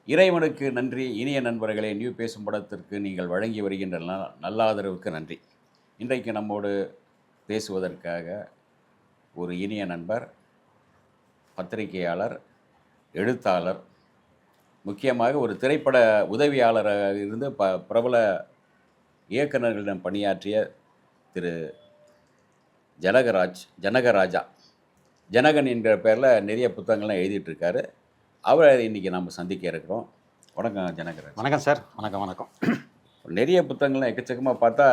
இறைவனுக்கு நன்றி. இனிய நண்பர்களே, நியூ பேசும் படத்திற்கு நீங்கள் வழங்கி வருகின்ற நல்ல ஆதரவுக்கு நன்றி. இன்றைக்கு நம்மோடு பேசுவதற்காக ஒரு இனிய நண்பர், பத்திரிகையாளர், எழுத்தாளர், முக்கியமாக ஒரு திரைப்பட உதவியாளராக இருந்து பிரபல இயக்குநர்களிடம் பணியாற்றிய திரு ஜனகராஜா. ஜனகன் என்கிற பேரில் நிறைய புத்தகங்கள்லாம் எழுதிட்டுருக்காரு. அவரை இன்றைக்கி நம்ம சந்திக்க இருக்கிறோம். வணக்கம் ஜனகராஜ். வணக்கம் சார். வணக்கம். நிறைய புத்தகங்கள்லாம் எக்கச்சக்கமாக பார்த்தா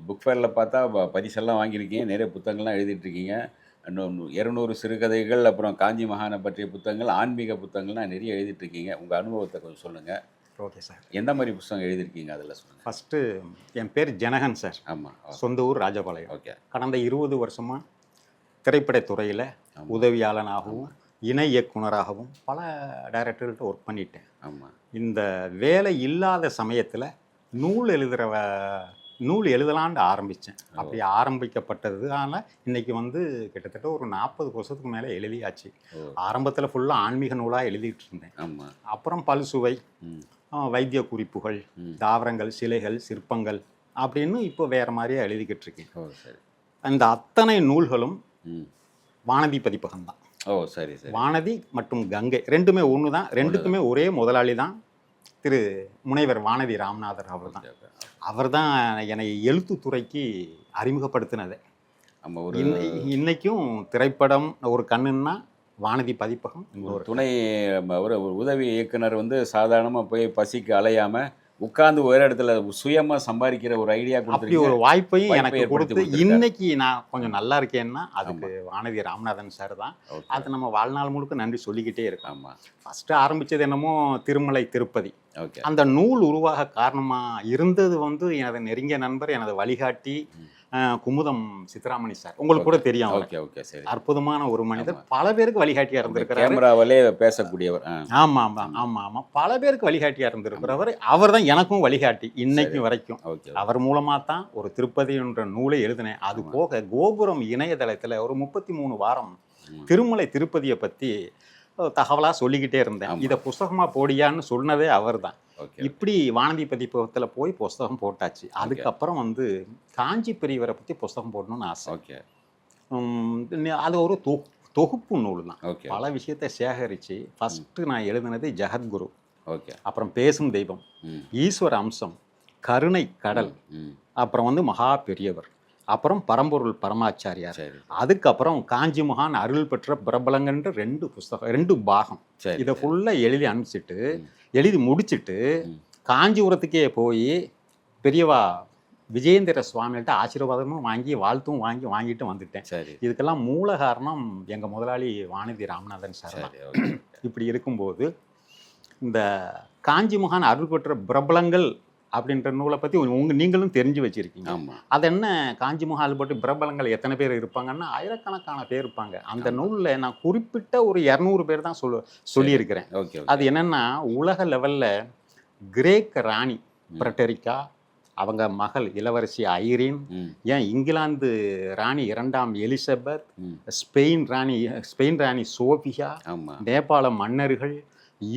புக் ஃபேரில் பார்த்தா பரிசெல்லாம் வாங்கியிருக்கீங்க. நிறைய புத்தகங்கள்லாம் எழுதிட்டுருக்கீங்க. இன்னும் 200 சிறுகதைகள், அப்புறம் காஞ்சி மகானை பற்றிய புத்தகங்கள், ஆன்மீக புத்தகங்கள்லாம் நிறைய எழுதிட்டுருக்கீங்க. உங்கள் அனுபவத்தை கொஞ்சம் சொல்லுங்கள். Okay sir. எந்த மாதிரி புத்தகம் எழுதியிருக்கீங்க அதில் சொல்லுங்கள். ஃபஸ்ட்டு என் பேர் ஜனகன் சார். ஆமாம். சொந்த ஊர் ராஜபாளையம். ஓகே. கடந்த 20 வருஷமாக திரைப்படத்துறையில் உதவியாளனாகவும் இணை இயக்குனராகவும் பல டைரக்டர்கள்ட்ட ஒர்க் பண்ணிட்டேன். ஆமாம். இந்த வேலை இல்லாத சமயத்தில் நூல் எழுதலான்னு ஆரம்பித்தேன். அப்படி ஆரம்பிக்கப்பட்டதுனால இன்றைக்கி கிட்டத்தட்ட ஒரு 40 வருஷத்துக்கு மேலே எழுதியாச்சு. ஆரம்பத்தில் ஃபுல்லாக ஆன்மீக நூலாக எழுதிட்டு இருந்தேன். ஆமாம். அப்புறம் பல்சுவை, வைத்திய குறிப்புகள், தாவரங்கள், சிலைகள், சிற்பங்கள் அப்படின்னு இப்போ வேறு மாதிரியே எழுதிக்கிட்டு இருக்கேன். சரி. அந்த அத்தனை நூல்களும் வானதி பதிப்பகம்தான். சரி சரி. வானதி மற்றும் கங்கை ரெண்டுமே ஒன்று தான். ரெண்டுக்குமே ஒரே முதலாளி தான் திரு முனைவர் வானதி ராமநாதர். அவர் தான் என்னை எழுத்துத்துறைக்கு அறிமுகப்படுத்தினதே. இன்னைக்கும் திரைப்படம் ஒரு கண்ணுன்னா வானதி பதிப்பகம். ஒரு துணை ஒரு உதவி இயக்குனர் சாதாரணமாக போய் பசிக்கு அலையாமல் உட்கார்ந்து ஒரு இடத்துல சுயமாக சம்பாதிக்கிற ஒரு ஐடியா அப்படி ஒரு வாய்ப்பையும் எனக்கு கொடுத்து இன்னைக்கு நான் கொஞ்சம் நல்லா இருக்கேன்னா அதுக்கு வானதி ராமநாதன் சார் தான். அது நம்ம வாழ்நாள் முழுக்க நன்றி சொல்லிக்கிட்டே இருக்கோம். ஃபஸ்ட்டு ஆரம்பித்தது என்னமோ திருமலை திருப்பதி. அந்த நூல் உருவாக காரணமாக இருந்தது எனது நெருங்கிய நண்பர், எனது வழிகாட்டி குமுதம் சித்ராமணி சார். உங்களுக்கு கூட தெரியும். அற்புதமான ஒரு மனிதர், பல பேருக்கு வழிகாட்டியா இருந்திருக்கிறார். பேசக்கூடியவர். ஆமா, பல பேருக்கு வழிகாட்டியா இருந்திருக்கிறவர். அவர் தான் எனக்கும் வழிகாட்டி இன்னைக்கு வரைக்கும். அவர் மூலமா தான் ஒரு திருப்பதி என்ற நூலை எழுதினேன். அது போக கோபுரம் இணையதளத்துல ஒரு 33 வாரம் திருமலை திருப்பதியை பத்தி தகவலா சொல்லிக்கிட்டே இருந்தேன். இதை புஸ்தகமா போடியான்னு சொன்னதே அவர் தான். இப்படி வானதி பதிப்பகத்தில் போய் புஸ்தகம் போட்டாச்சு. அதுக்கப்புறம் காஞ்சி பெரியவரை பற்றி புஸ்தகம் போடணும்னு ஆசை. அது ஒரு தொகுப்பு நூல் தான். பல விஷயத்தை சேகரித்து ஃபஸ்ட்டு நான் எழுதினது ஜெகத்குரு, அப்புறம் பேசும் தெய்வம், ஈஸ்வர அம்சம், கருணை கடல், அப்புறம் மகா பெரியவர், அப்புறம் பரம்பொருள் பரமாச்சாரியார், அதுக்கப்புறம் காஞ்சி மகான் அருள் பெற்ற பிரபலங்கன்ற 2 புஸ்தகம், 2 பாகம். இதை ஃபுல்லாக எழுதி முடிச்சுட்டு காஞ்சிபுரத்துக்கே போய் பெரியவா விஜயேந்திர சுவாமிகிட்ட ஆசீர்வாதமும் வாங்கி வாழ்த்தும் வாங்கிட்டு வந்துட்டேன். இதுக்கெல்லாம் மூல காரணம் எங்கள் முதலாளி வானதி ராமநாதன் சார். இப்படி இருக்கும்போது இந்த காஞ்சி மகான் அருள் பெற்ற பிரபலங்கள் அப்படின்ற நூலை பற்றி நீங்களும் தெரிஞ்சு வச்சுருக்கீங்க. அது என்ன, காஞ்சி மகால் போட்டு பிரபலங்கள் எத்தனை பேர் இருப்பாங்கன்னா ஆயிரக்கணக்கான பேர் இருப்பாங்க. அந்த நூலில் நான் குறிப்பிட்ட ஒரு 200 பேர் தான் சொல்லியிருக்கிறேன். அது என்னென்னா, உலக லெவலில் கிரேக்க ராணி பிரட்டரிக்கா, அவங்க மகள் இளவரசி ஐரீன், ஏன் இங்கிலாந்து ராணி 2ஆம் எலிசபெத், ஸ்பெயின் ராணி சோபியா, நேபாள மன்னர்கள்,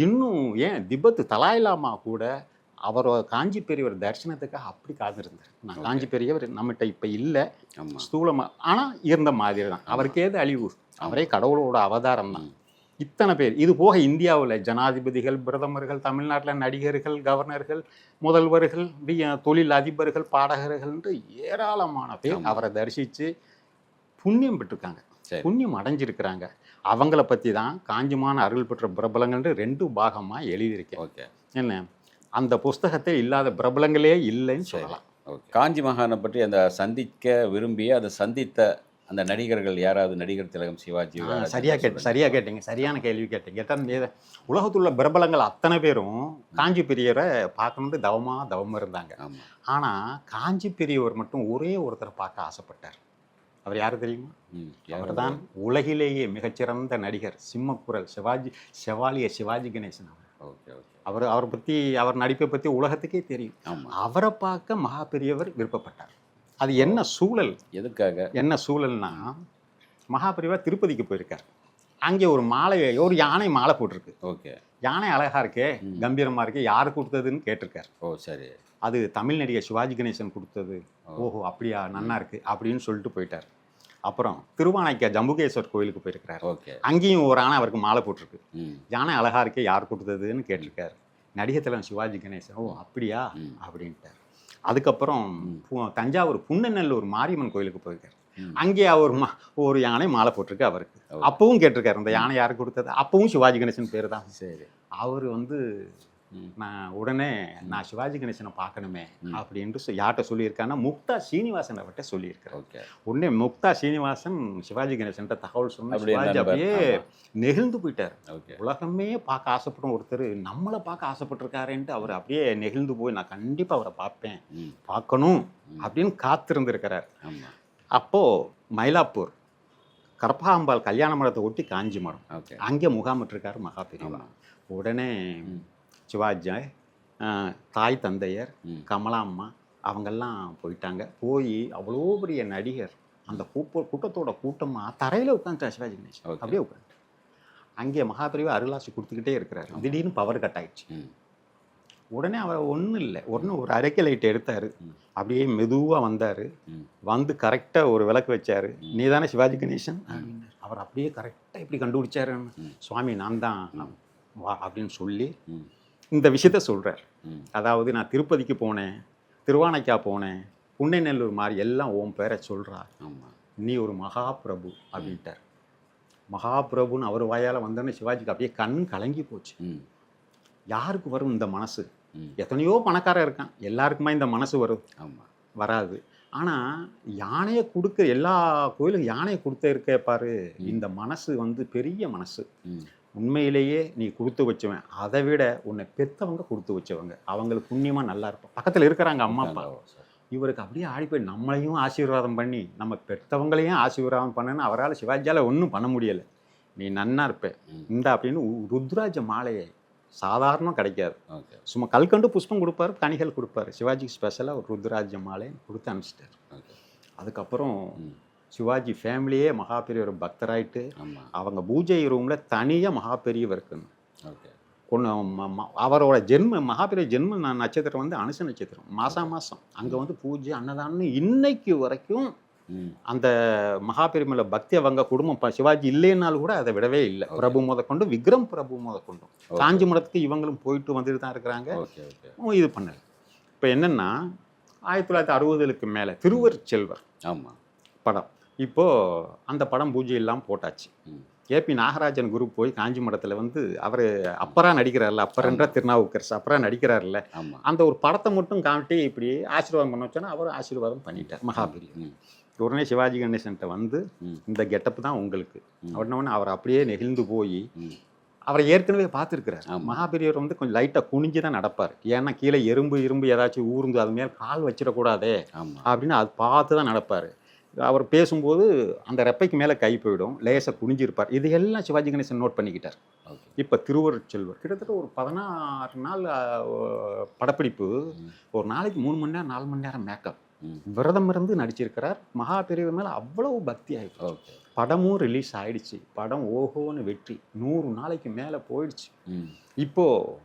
இன்னும் ஏன் திபெத் தலாய்லாமா கூட அவர் காஞ்சி பெரியவர் தரிசனத்துக்காக அப்படி காத்திருந்தார். நான் காஞ்சி பெரியவர் நம்மகிட்ட இப்போ இல்லை, ஸ்தூலமாக ஆனால் இருந்த மாதிரி தான். அவருக்கு ஏது அழிவு, அவரே கடவுளோட அவதாரம் தான். இத்தனை பேர். இது போக இந்தியாவில் ஜனாதிபதிகள், பிரதமர்கள், தமிழ்நாட்டில் நடிகர்கள், கவர்னர்கள், முதல்வர்கள், தொழில் அதிபர்கள், பாடகர்கள் என்று ஏராளமான பேர் அவரை தரிசித்து புண்ணியம் பெற்றிருக்காங்க, புண்ணியம் அடைஞ்சிருக்கிறாங்க. அவங்கள பற்றி தான் காஞ்சிமான அருள் பெற்ற பிரபலங்கள்ன்ற 2 பாகமாக எழுதியிருக்கேன். என்ன, அந்த புஸ்தகத்தில் இல்லாத பிரபலங்களே இல்லைன்னு சொல்லலாம். காஞ்சி மகானை பற்றி அந்த சந்திக்க விரும்பிய அதை சந்தித்த அந்த நடிகர்கள் யாராவது? நடிகர் திலகம், சிவாஜி. சரியா கேட்டீங்க, சரியான கேள்வி கேட்டீங்க. உலகத்துள்ள பிரபலங்கள் அத்தனை பேரும் காஞ்சி பெரியவரை பார்க்கணுன்னு தவம் இருந்தாங்க. ஆனால் காஞ்சி பெரியவர் மட்டும் ஒரே ஒருத்தரை பார்க்க ஆசைப்பட்டார். அவர் யாரு தெரியுமா? அவர் தான் உலகிலேயே மிகச்சிறந்த நடிகர், சிம்மக்குரல் செவாலிய சிவாஜி கணேசன். அவரை பற்றி, அவர் நடிப்பை பற்றி உலகத்துக்கே தெரியும். அவரை பார்க்க மகா பெரியவர் விருப்பப்பட்டார். அது என்ன சூழல், எதுக்காக, என்ன சூழல்னா, மகா பெரியவர் திருப்பதிக்கு போயிருக்கார். அங்கே ஒரு மாலை, ஒரு யானை மாலை போட்டிருக்கு. ஓகே. யானை அழகா இருக்கே, கம்பீரமா இருக்கே, யார் கொடுத்ததுன்னு கேட்டிருக்காரு. ஓ சரி. அது தமிழ் நடிகர் சிவாஜி கணேசன் கொடுத்தது. ஓஹோ அப்படியா, நன்னா இருக்கு அப்படின்னு சொல்லிட்டு போயிட்டார். அப்புறம் திருவானைக்கா ஜம்புகேஸ்வர் கோயிலுக்கு போயிருக்கிறார். ஓகே. அங்கேயும் ஒரு யானை அவருக்கு மாலை போட்டிருக்கு. ம். யானை அழகா இருக்கே, யார் கொடுத்ததுன்னு கேட்டிருக்காரு. நடிகர் தலைவன் சிவாஜி கணேசன் ஓ அப்படியா அப்படின்ட்டார். அதுக்கப்புறம் தஞ்சாவூர் புன்னநல்லூர் மாரியம்மன் கோயிலுக்கு போயிருக்காரு. அங்கே அவர் ஒரு யானை மாலை போட்டிருக்கு அவருக்கு. அப்பவும் கேட்டிருக்காரு இந்த யானை யாருக்கு கொடுத்தது. அப்பவும் சிவாஜி கணேசன் பேர் தான். சரி. அவர் வந்து நான் உடனே நான் சிவாஜி கணேசனை பார்க்கணுமே அப்படின்ட்டு யார்கிட்ட சொல்லியிருக்காங்கன்னா முக்தா சீனிவாசன் அவர்கிட்ட சொல்லியிருக்காரு. ஓகே. உடனே முக்தா சீனிவாசன் சிவாஜி கணேசன்ட்ட தகவல் சொன்ன சிவாஜி அப்படியே நெகிழ்ந்து போயிட்டார். உலகமே பார்க்க ஆசைப்படும் ஒருத்தர் நம்மளை பார்க்க ஆசைப்பட்டிருக்காருன்ட்டு அவர் அப்படியே நெகிழ்ந்து போய் நான் கண்டிப்பாக அவரை பார்ப்பேன், பார்க்கணும் அப்படின்னு காத்திருந்திருக்கிறார். அப்போது மயிலாப்பூர் கற்பகாம்பாள் கல்யாண மடத்தை ஒட்டி காஞ்சி மடம், அங்கே முகாமிட்டிருக்காரு மகா பெரியவா. உடனே சிவாஜி தாய் தந்தையர் கமலாம்மா அவங்கெல்லாம் போயிட்டாங்க. போய் அவ்வளோ பெரிய நடிகர் அந்த கூட்டத்தோட கூட்டமாக தரையில் உட்காந்துட்டார் சிவாஜி கணேசன். அப்படியே உட்காந்து அங்கே மகாபிரிவா அருளாசி கொடுத்துக்கிட்டே இருக்கிறாரு. திடீர்னு பவர் கட் ஆயிடுச்சு. உடனே அவர் ஒன்றும் இல்லை, ஒரு அரைக்க லைட் எடுத்தார், அப்படியே மெதுவாக வந்தார். வந்து கரெக்டாக ஒரு விளக்கு வச்சார். நீ தானே சிவாஜி கணேசன் அப்படின்னார். அவர் அப்படியே கரெக்டாக இப்படி கண்டுபிடிச்சாருன்னு, சுவாமி நான் தான் வா அப்படின்னு சொல்லி இந்த விஷயத்த சொல்கிறார். அதாவது நான் திருப்பதிக்கு போனேன், திருவானைக்கா போனேன், புன்னைநல்லூர் மாதிரி எல்லாம் உன் பேரை சொல்கிறா, நீ ஒரு மகாபிரபு அப்படின்ட்டார். மகாபிரபுன்னு அவர் வாயால் வந்தோன்னே சிவாஜிக்கு அப்படியே கண் கலங்கி போச்சு. யாருக்கு வரும் இந்த மனசு? எத்தனையோ பணக்காரன் இருக்கான், எல்லாருக்குமா இந்த மனசு வரும்? வராது. ஆனால் யானையை கொடுக்க எல்லா கோயிலும் யானையை கொடுத்த இருக்க பாரு, இந்த மனசு வந்து பெரிய மனசு. உண்மையிலேயே நீ கொடுத்து வச்சவன், அதை விட உன்னை பெற்றவங்க கொடுத்து வச்சவங்க, அவங்களுக்கு புண்ணியமாக நல்லா இருப்போம். பக்கத்தில் இருக்கிறாங்க அம்மா அப்பா. இவருக்கு அப்படியே ஆடி போய் நம்மளையும் ஆசீர்வாதம் பண்ணி நம்ம பெற்றவங்களையும் ஆசீர்வாதம் பண்ணணும்னு அவரால் சிவாஜியால் ஒன்றும் பண்ண முடியலை. நீ நன்னா இருப்ப இந்த அப்படின்னு ருத்ராஜ மாலையை சாதாரணம் கிடைக்காது, சும்மா கல்கண்டு புஷ்பம் கொடுப்பாரு, கனிகள் கொடுப்பாரு. சிவாஜிக்கு ஸ்பெஷலாக ஒரு ருத்ராஜ மாலையை கொடுத்து அனுப்பிச்சிட்டார். அதுக்கப்புறம் சிவாஜி ஃபேமிலியே மகாபெரியவர் பக்தராயிட்டு அவங்க பூஜை ரூமில் தனியாக மகாபெரியவர் இருக்குன்னு அவரோட மகாபெரிய ஜென்ம நட்சத்திரம் வந்து அனுச நட்சத்திரம். மாதம் அங்கே வந்து பூஜை அன்னதானம்னு இன்னைக்கு வரைக்கும் அந்த மகாபெருமையில பக்தி அவங்க குடும்பம் சிவாஜி இல்லைன்னாலும் கூட அதை விடவே இல்லை. பிரபு முதற்கொண்டு விக்ரம் பிரபு முதற்கொண்டும் காஞ்சி மடத்துக்கு இவங்களும் போயிட்டு வந்துட்டு தான் இருக்கிறாங்க. இது பண்ணல. இப்போ என்னன்னா 1960களுக்கு மேலே திருவர் செல்வர் படம், இப்போ அந்த படம் பூஜை எல்லாம் போட்டாச்சு. ஏபி நாகராஜன் குரூப் போய் காஞ்சி மடத்தில் வந்து அவர் அப்பரா நடிக்கிறார்ல, அப்பரன்ற திருநாவுக்கரசு அப்பரா நடிக்கிறார்ல, அந்த ஒரு படத்தை மட்டும் காமிட்டு இப்படி ஆசீர்வாதம் பண்ண வச்சோன்னா அவர் ஆசீர்வாதம் பண்ணிட்டார் மகாபெரியவர். உடனே சிவாஜி கணேசன்ட்ட வந்து இந்த கெட்டப்பு தான் உங்களுக்கு உடனே அவர் அப்படியே நெகிழ்ந்து போய் அவரை ஏற்கனவே பார்த்துருக்கிறார். மகாபெரியவர் வந்து கொஞ்சம் லைட்டாக குனிஞ்சு தான் நடப்பார். ஏன்னா கீழே எறும்பு ஏதாச்சும் ஊர்ந்து அது மேலே கால் வச்சிடக்கூடாதே அப்படின்னு அது பார்த்து தான் நடப்பார். அவர் பேசும்போது அந்த ரெப்பைக்கு மேலே கை போயிடும், லேசாக குனிஞ்சிருப்பார். இதையெல்லாம் சிவாஜி கணேசன் நோட் பண்ணிக்கிட்டார். இப்போ திருவருட்செல்வர் கிட்டத்தட்ட ஒரு 16 நாள் படப்பிடிப்பு, ஒரு நாளைக்கு 3 மணி நேரம் 4 மணி நேரம் மேக்கப், விரதம் இருந்து நடிச்சிருக்கிறார். மகா பெரியவர் மேலே அவ்வளவு பக்தி ஆகிடுச்சு. படமும் ரிலீஸ் ஆயிடுச்சு. படம் ஓஹோன்னு வெற்றி, 100 நாளைக்கு மேலே போயிடுச்சு. இப்போது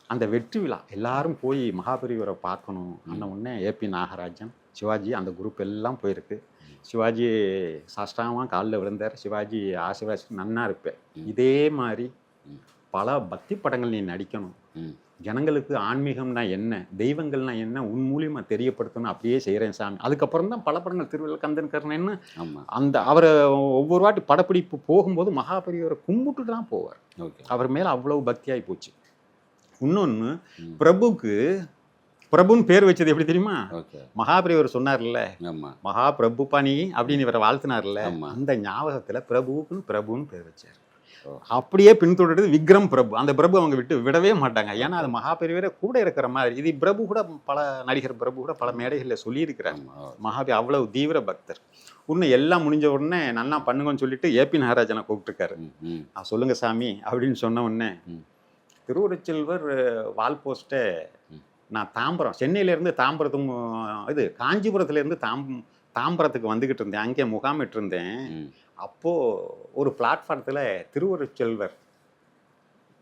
அந்த வெற்றி விழா எல்லாரும் போய் மகாபெரியவரை பார்க்கணும் அண்ணன் உடனே ஏபி நாகராஜன் சிவாஜி அந்த குரூப் எல்லாம் போயிருக்கு. சிவாஜி சாஷ்டாமாக காலில் விழுந்தார். சிவாஜி ஆசீர்வாதம் நன்னா இருப்பேன், இதே மாதிரி பல பக்தி படங்கள் நீ நடிக்கணும், ஜனங்களுக்கு ஆன்மீகம்னா என்ன, தெய்வங்கள்னா என்ன உன் மூலியமாக தெரியப்படுத்தணும், அப்படியே செய்கிறேன் சாமி. அதுக்கப்புறம் தான் பல படங்கள் திருவிழா கந்தன் கர்ணன்னு அந்த அவரை ஒவ்வொரு வாட்டி படப்பிடிப்பு போகும்போது மகாபெரியவரை கும்பிட்டுட்டு தான் போவார். அவர் மேலே அவ்வளவு பக்தியாகி போச்சு. இன்னொன்று, பிரபுன்னு பேர் வச்சது எப்படி தெரியுமா? மகாபெரியவர் சொன்னார்ல, மகாபிரபு பணி அப்படின்னு இவரை வாழ்த்தினார்ல, அந்த ஞாபகத்தில் பிரபுன்னு பேர் வச்சார். அப்படியே பின்தொடர்றது விக்ரம் பிரபு. அந்த பிரபு அவங்க விடவே மாட்டாங்க. ஏன்னா அது மகாபெரியவரே கூட இருக்கிற மாதிரி. இது பிரபு கூட பல நடிகர் பிரபு கூட பல மேடைகளில் சொல்லியிருக்கிறாங்க. மகாபெரி அவ்வளவு தீவிர பக்தர். இன்னும் எல்லாம் முடிஞ்ச உடனே நல்லா பண்ணுங்கன்னு சொல்லிட்டு ஏபி நாகராஜனை கூப்பிட்டுருக்காரு. சொல்லுங்க சாமி அப்படின்னு சொன்ன உடனே திருவருட்செல்வர் வால் போஸ்ட்டை நான் தாம்பரம், சென்னையிலேருந்து தாம்பரத்தும் இது காஞ்சிபுரத்துலேருந்து தாம்பரத்துக்கு வந்துக்கிட்டு இருந்தேன், அங்கே முகாமிட்டு இருந்தேன். ம். அப்போது ஒரு பிளாட்ஃபாரத்தில் திருவருட்செல்வர்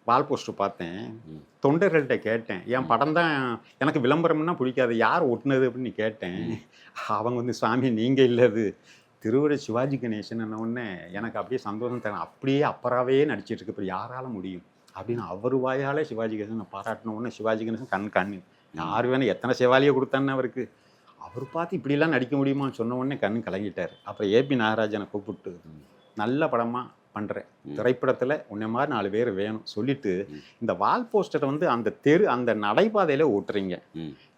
வால் போஸ்டர் பார்த்தேன். ம். தொண்டர்கள்ட்ட கேட்டேன், என் படம் தான் எனக்கு விளம்பரம்னா பிடிக்காது, யார் ஒட்டுனது அப்படின்னு கேட்டேன். அவங்க வந்து சாமி நீங்கள் இல்லை, அது திருவரு சிவாஜி கணேசன் உடனே எனக்கு அப்படியே சந்தோஷம் தரேன், அப்படியே அப்பராவே நடிச்சிட்டு இருக்கு, இப்போ யாரால முடியும் அப்படின்னு அவர் வாயாலே சிவாஜி கணேசன் பாராட்டின உடனே சிவாஜி கணேசன் கண்ணு யார் வேணும், எத்தனை செவாலியை கொடுத்தான்னு அவருக்கு, அவர் பார்த்து இப்படிலாம் நடிக்க முடியுமான்னு சொன்ன உடனே கண்ணு கலங்கிட்டார். அப்புறம் ஏபி நாகராஜனை கூப்பிட்டு நல்ல படமாக பண்ணுறேன், திரைப்படத்தில் உன்னை மாதிரி 4 பேர் வேணும் சொல்லிட்டு இந்த வால் போஸ்டரை வந்து அந்த நடைபாதையில் ஓட்டுறீங்க.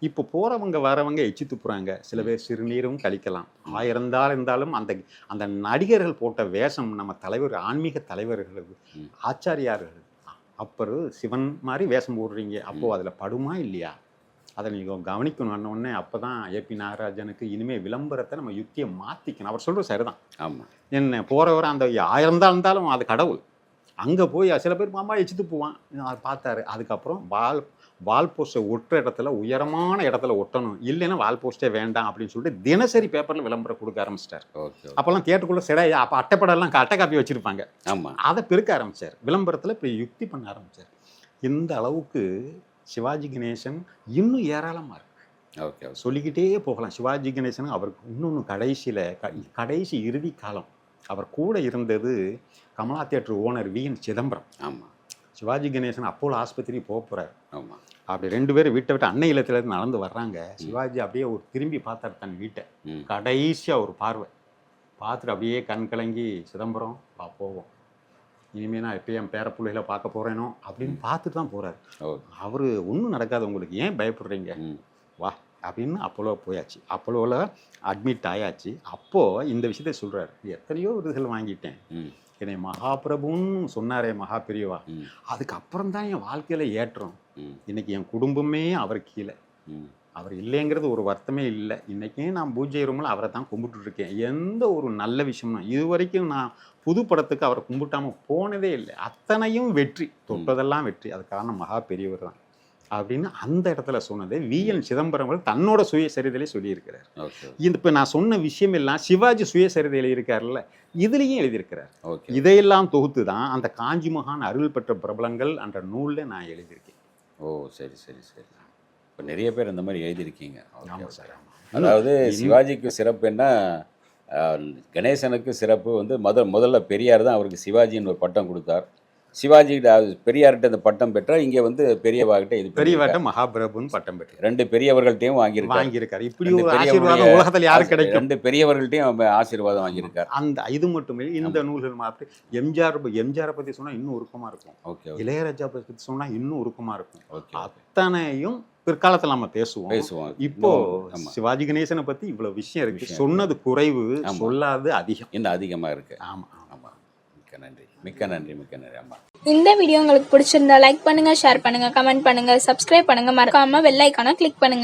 இப்போ போகிறவங்க வரவங்க எச்சி துப்புறாங்க, சில பேர் சிறுநீரும் கழிக்கலாம். இருந்தாலும் அந்த நடிகர்கள் போட்ட வேஷம் நம்ம தலைவர், ஆன்மீக தலைவர்களுக்கு, ஆச்சாரியார்கள், அப்பரு சிவன் மாதிரி வேஷம் போடுறீங்க. அப்போது அதில் படுமா இல்லையா, அதை நீங்கள் கவனிக்கணும் உடனே. அப்போ தான் ஏபி நாகராஜனுக்கு இனிமேல் விளம்பரத்தை நம்ம யுக்தியை மாற்றிக்கணும். அவர் சொல்கிற சரிதான். ஆமாம். என்ன போகிறவரை அந்த 1000 தான் இருந்தாலும் அது கடவுள். அங்கே போய் சில பேர் மாமா எச்சித்து போவான், அதை பார்த்தாரு. அதுக்கப்புறம் வால் போஸ்டை ஒட்டுற இடத்துல உயரமான இடத்துல ஒட்டணும், இல்லைன்னா வால் போஸ்டே வேண்டாம் அப்படின்னு சொல்லிட்டு தினசரி பேப்பரில் விளம்பரம் கொடுக்க ஆரம்பிச்சிட்டார். அப்போல்லாம் தியேட்டருக்குள்ளே சில அப்போ அட்டைப்படம்லாம் அட்டை காப்பி வச்சுருப்பாங்க. ஆமாம். அதை பெருக்க ஆரம்பித்தார், விளம்பரத்தில் இப்போ யுக்தி பண்ண ஆரம்பித்தார். இந்த அளவுக்கு சிவாஜி கணேசன் இன்னும் ஏராளமாக இருக்கு. ஓகே, சொல்லிக்கிட்டே போகலாம். சிவாஜி கணேசன் அவருக்கு இன்னொன்று கடைசி இறுதி காலம் அவர் கூட இருந்தது Kamala theatre owner VN Chidambaram. ஆமாம். சிவாஜி கணேசன் அப்போலோ ஆஸ்பத்திரி போகிறார். ஆமாம். அப்படி 2 பேரும் வீட்டை விட்டு அன்னை இல்லத்துலேருந்து நடந்து வர்றாங்க. சிவாஜி அப்படியே ஒரு திரும்பி பார்த்தார் தன் வீட்டை, கடைசியாக ஒரு பார்வை பார்த்துட்டு அப்படியே கண் கலங்கி, சிதம்பரம் போவோம், இனிமேல் நான் எப்போ என் பேரப்பிள்ளைகளை பார்க்க போகிறேனோ அப்படின்னு பார்த்துட்டு தான் போகிறார். அவர் ஒன்றும் நடக்காது, உங்களுக்கு ஏன் பயப்படுறீங்க, வா அப்படின்னு அப்போலோ போயாச்சு. அப்போலோவில் அட்மிட் ஆயாச்சு. அப்போது இந்த விஷயத்தை சொல்கிறார், எத்தனையோ விருதுகள் வாங்கிட்டேன், என்னை மகாபிரபுன்னு சொன்னாரே மகா பெரியவா, அதுக்கப்புறம் தான் என் வாழ்க்கையில் ஏற்றம். இன்னைக்கு என் குடும்பமே அவர் கீழே, அவர் இல்லைங்கிறது ஒரு வருத்தமே இல்லை. இன்றைக்கே நான் பூஜை ரூமில் அவரை தான் கும்பிட்டுருக்கேன். எந்த ஒரு நல்ல விஷயம்னா இது வரைக்கும் நான் புது படத்துக்கு அவரை கும்பிட்டாமல் போனதே இல்லை. அத்தனையும் வெற்றி, தொட்டதெல்லாம் வெற்றி, அது காரணம் மகா பெரியவர் தான் அப்படின்னு அந்த இடத்துல சொன்னது VN சிதம்பரம் தன்னோட சுயசரிதையிலே சொல்லியிருக்கிறார். இப்போ நான் சொன்ன விஷயம் எல்லாம் சிவாஜி சுயசரிதையில் இருக்கார்ல, இதுலேயும் எழுதியிருக்கிறார். இதையெல்லாம் தொகுத்து தான் அந்த காஞ்சி மகான் அருள் பெற்ற பிரபலங்கள் என்ற நூலில் நான் எழுதியிருக்கேன். ஓ, சரி சரி சரி. இப்போ நிறைய பேர் அந்த மாதிரி எழுதியிருக்கீங்க. ஆமாம் சார், ஆமாம். அதாவது சிவாஜிக்கு சிறப்பு என்ன, கணேசனுக்கு சிறப்பு வந்து முதல்ல பெரியார் தான் அவருக்கு சிவாஜின்னு ஒரு பட்டம் கொடுத்தார். சிவாஜி பெரியார்கிட்ட இந்த பட்டம் பெற்றால், இங்கே வந்து பெரியவாகிட்ட இது பெரியவாட்ட மகாபிரபுன்னு பட்டம் பெற்று 2 பெரியவர்கள்ட்டையும் வாங்கியிருக்காரு. இப்படி ஒரு ஆசீர்வாதம் உலகத்தில் யாரு கிடைக்கும்? 2 பெரியவர்கள்ட்டையும் ஆசீர்வாதம் வாங்கியிருக்காரு. அந்த இது மட்டுமே இந்த நூல்கள் மாற்றி எம்ஜிஆரை பற்றி சொன்னால் இன்னும் உருக்கமாக இருக்கும். ஓகே. இளையராஜா பற்றி சொன்னால் இன்னும் உருக்கமாக இருக்கும். அத்தனையும் பிற்காலத்தில் நம்ம பேசுவோம். இப்போ சிவாஜி கணேசனை பற்றி இவ்வளவு விஷயம் இருக்கு. சொன்னது குறைவு, சொல்லாது அதிகம், இன்னும் அதிகமாக இருக்கு. ஆமாம். மிக்க நன்றி. அம்மா, இந்த வீடியோ உங்களுக்கு பிடிச்சிருந்தா லைக் பண்ணுங்க, ஷேர் பண்ணுங்க, கமெண்ட் பண்ணுங்க, சப்ஸ்கிரைப் பண்ணுங்க, மறக்காம பெல் ஐகானை கிளிக் பண்ணுங்க.